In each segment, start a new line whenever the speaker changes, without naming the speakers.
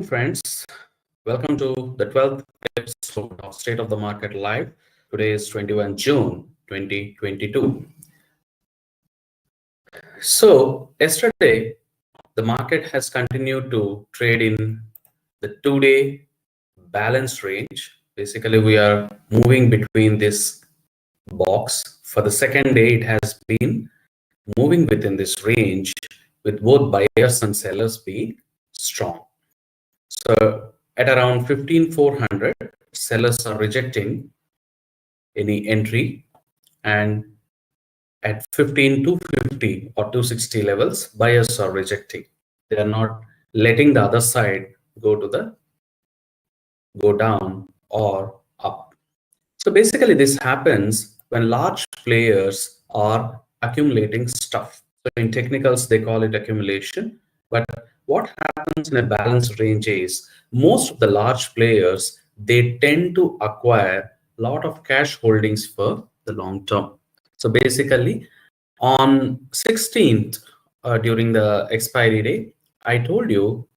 friends. Welcome to the 12th episode of State of the Market Live. Today is 21 June 2022. So, yesterday, the market has continued to trade in the 2-day balance range. Basically, we are moving between this box. For the second day, it has been moving within this range with both buyers and sellers being strong. So at around 15,400, sellers are rejecting any entry, and at 15,250 or 260 levels, buyers are rejecting. They are not letting the other side go down or up. So basically, this happens when large players are accumulating stuff. So in technicals, they call it accumulation. But what happens in a balanced range is most of the large players, they tend to acquire a lot of cash holdings for the long term. So basically, on 16th, during the expiry day, I told you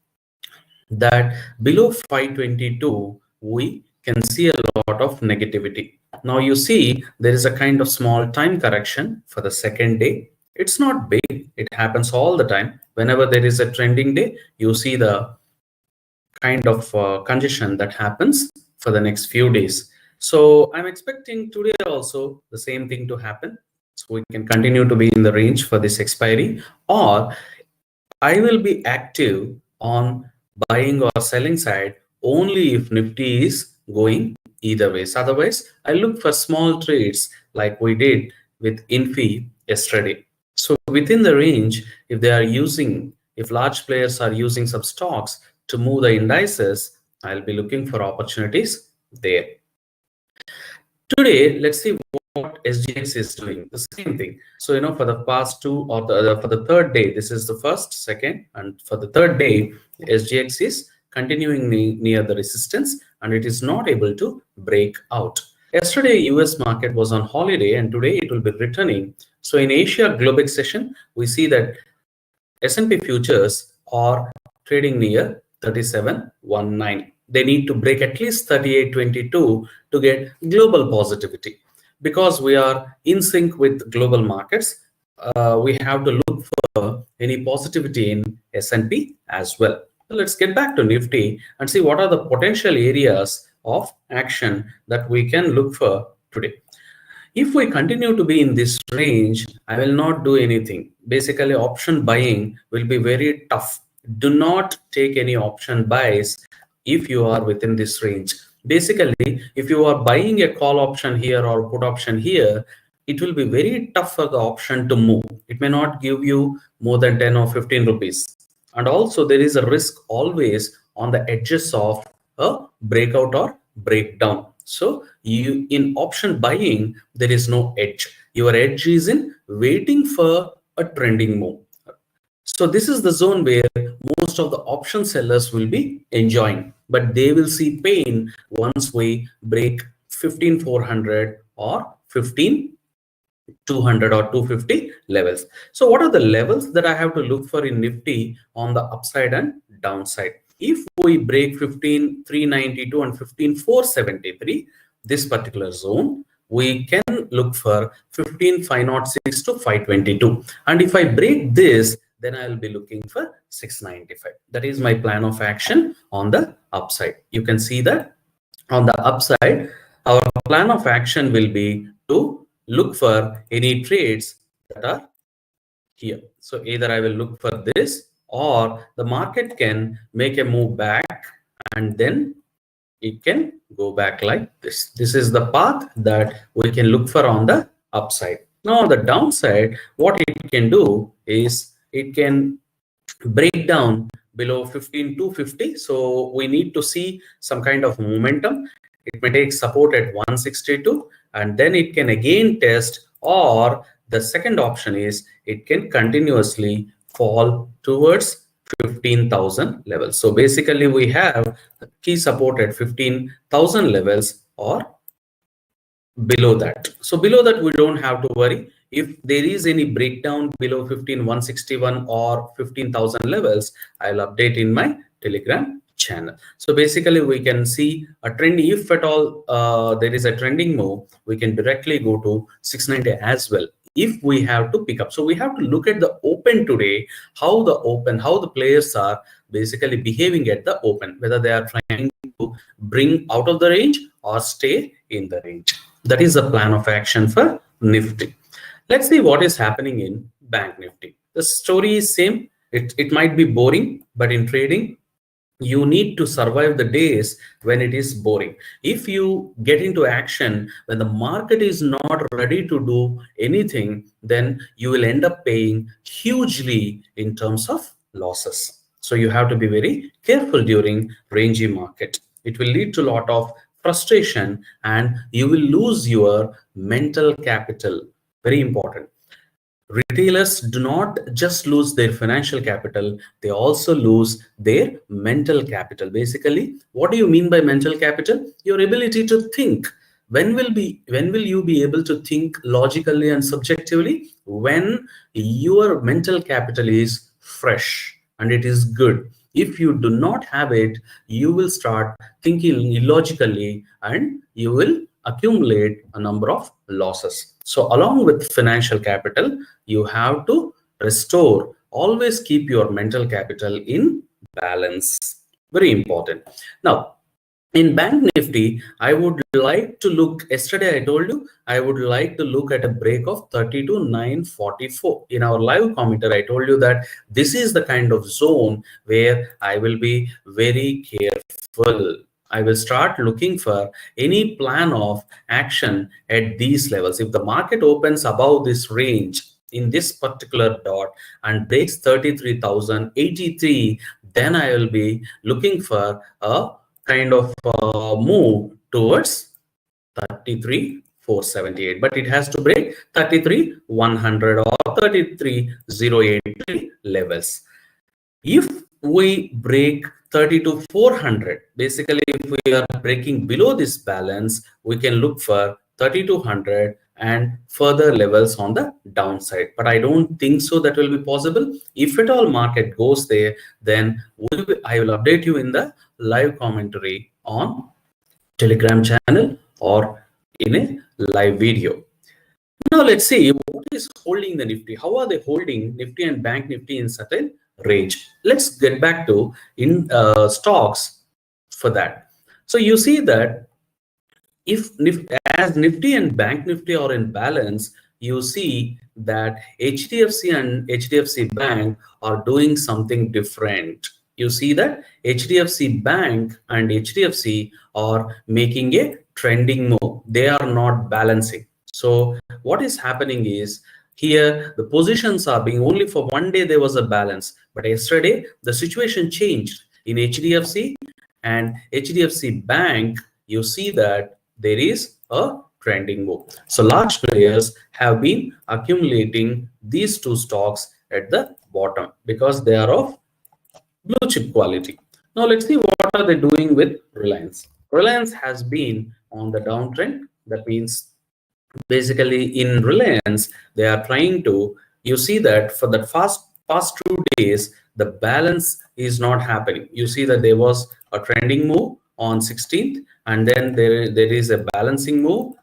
that below 522 we can see a lot of negativity. Now you see there is a kind of small time correction for the second day. It's not big, it happens all the time. Whenever there is a trending day, you see the kind of congestion that happens for the next few days. So I'm expecting today also the same thing to happen, so we can continue to be in the range for this expiry, or I will be active on buying or selling side only if Nifty is going either ways. Otherwise, I look for small trades like we did with Infi yesterday. So within the range, if large players are using some stocks to move the indices, I'll be looking for opportunities there. Today, let's see what SGX is doing. The same thing. So, for the past two or for the third day, this is the first, second, and for the third day, SGX is continuing near the resistance and it is not able to break out. Yesterday, US market was on holiday and today it will be returning. So in Asia Globex session, we see that S&P futures are trading near 3719. They need to break at least 3822 to get global positivity. Because we are in sync with global markets, we have to look for any positivity in S&P as well. So let's get back to Nifty and see what are the potential areas of action that we can look for today. If we continue to be in this range, I will not do anything. Basically, option buying will be very tough. Do not take any option buys if you are within this range. Basically, if you are buying a call option here or put option here, it will be very tough for the option to move. It may not give you more than 10 or 15 rupees. And also there is a risk always on the edges of a breakout or breakdown. So in option buying, there is no edge. Your edge is in waiting for a trending move. So this is the zone where most of the option sellers will be enjoying, but they will see pain once we break 15,400 or 15,200 or 250 levels. So what are the levels that I have to look for in Nifty on the upside and downside? If we break 15,392 and 15,473, this particular zone, we can look for 15,506 to 522. And if I break this, then I will be looking for 695. That is my plan of action on the upside. You can see that on the upside, our plan of action will be to look for any trades that are here. So either I will look for this, or the market can make a move back and then it can go back like this. This is the path that we can look for on the upside. Now on the downside, what it can do is it can break down below 15,250. So we need to see some kind of momentum. It may take support at 162 and then it can again test, or the second option is it can continuously fall towards 15,000 levels. So basically we have key support at 15,000 levels or below that. So below that we don't have to worry. If there is any breakdown below 15,161 or 15,000 levels, I'll update in my Telegram channel. So basically we can see a trend. If at all there is a trending move, we can directly go to 690 as well if we have to pick up. So we have to look at the open today, how the players are basically behaving at the open, whether they are trying to bring out of the range or stay in the range. That is the plan of action for Nifty. Let's see what is happening in Bank Nifty. The story is same. It might be boring, but in trading, you need to survive the days when it is boring. If you get into action when the market is not ready to do anything, then you will end up paying hugely in terms of losses. So you have to be very careful during rangy market. It will lead to a lot of frustration and you will lose your mental capital. Very important. Retailers do not just lose their financial capital, they also lose their mental capital. Basically, what do you mean by mental capital? Your ability to think. When will you be able to think logically and subjectively? When your mental capital is fresh and it is good. If you do not have it, you will start thinking illogically and you will accumulate a number of losses. So along with financial capital, you have to restore, always keep your mental capital in balance. Very important. Now, in Bank Nifty, I would like to look, yesterday I told you, I would like to look at a break of 32,944. In our live commenter, I told you that this is the kind of zone where I will be very careful. I will start looking for any plan of action at these levels. If the market opens above this range in this particular dot and breaks 33,083, then I will be looking for a kind of move towards 33,478, but it has to break 33,100 or 33,083 levels. If we break 32,400, basically if we are breaking below this balance, we can look for 3,200 and further levels on the downside. But I don't think so that will be possible. If at all market goes there, then I will update you in the live commentary on Telegram channel or in a live video. Now let's see what is holding the Nifty. How are they holding Nifty and Bank Nifty in certain range? Let's get back to stocks for that. So you see that as Nifty and Bank Nifty are in balance, you see that HDFC and HDFC Bank are doing something different. You see that HDFC Bank and HDFC are making a trending move. They are not balancing. So what is happening is here the positions are being only for one day there was a balance, but yesterday the situation changed in HDFC and HDFC Bank. You see that there is a trending move. So large players have been accumulating these two stocks at the bottom because they are of blue chip quality. Now let's see what are they doing with Reliance. Reliance has been on the downtrend. That means basically in Reliance they are trying to, you see that for the past 2 days the balance is not happening. You see that there was a trending move on 16th and then there is a balancing move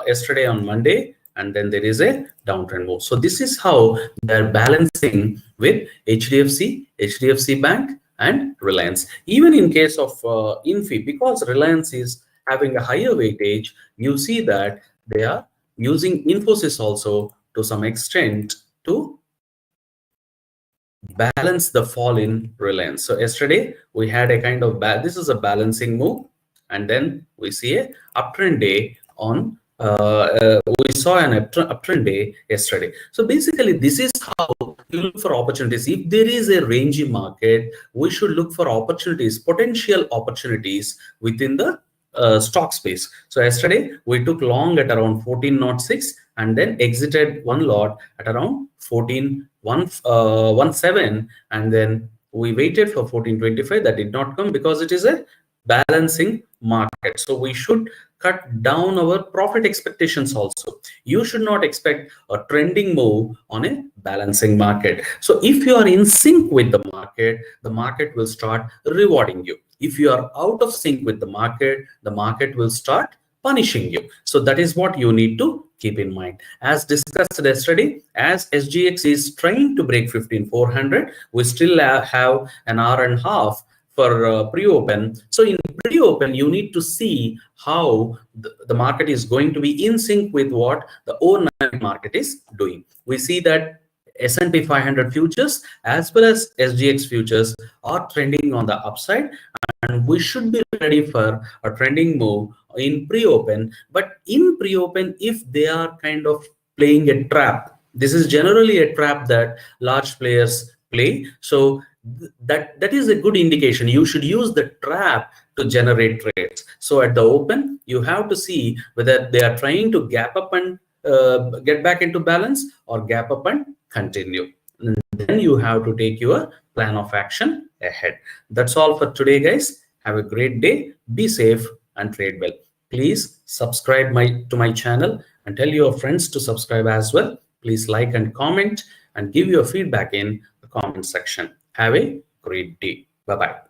yesterday on Monday, and then there is a downtrend move. So this is how they're balancing with HDFC Bank and Reliance. Even in case of Infi, because Reliance is having a higher weightage, you see that they are using Infosys also to some extent to balance the fall in Reliance. So yesterday we had a kind of this is a balancing move, and then we see a uptrend day on we saw an uptrend day yesterday. So basically this is how you look for opportunities. If there is a rangy market, we should look for opportunities, potential opportunities within the stock space. So yesterday we took long at around 1406 and then exited one lot at around 1417, and then we waited for 1425. That did not come because it is a balancing market. So we should cut down our profit expectations also. You should not expect a trending move on a balancing market. So if you are in sync with the market will start rewarding you. If you are out of sync with the market will start punishing you. So that is what you need to keep in mind. As discussed yesterday, as SGX is trying to break 15400, we still have an hour and a half for pre-open. So in pre-open, you need to see how the market is going to be in sync with what the overnight market is doing. We see that S&P 500 futures as well as SGX futures are trending on the upside, and we should be ready for a trending move in pre-open. But in pre-open, if they are kind of playing a trap, this is generally a trap that large players play. So that is a good indication. You should use the trap to generate trades. So at the open, you have to see whether they are trying to gap up and get back into balance, or gap up and continue. And then you have to take your plan of action ahead. That's all for today, guys. Have a great day. Be safe and trade well. Please subscribe to my channel and tell your friends to subscribe as well. Please like and comment and give your feedback in the comment section. Have a great day. Bye-bye.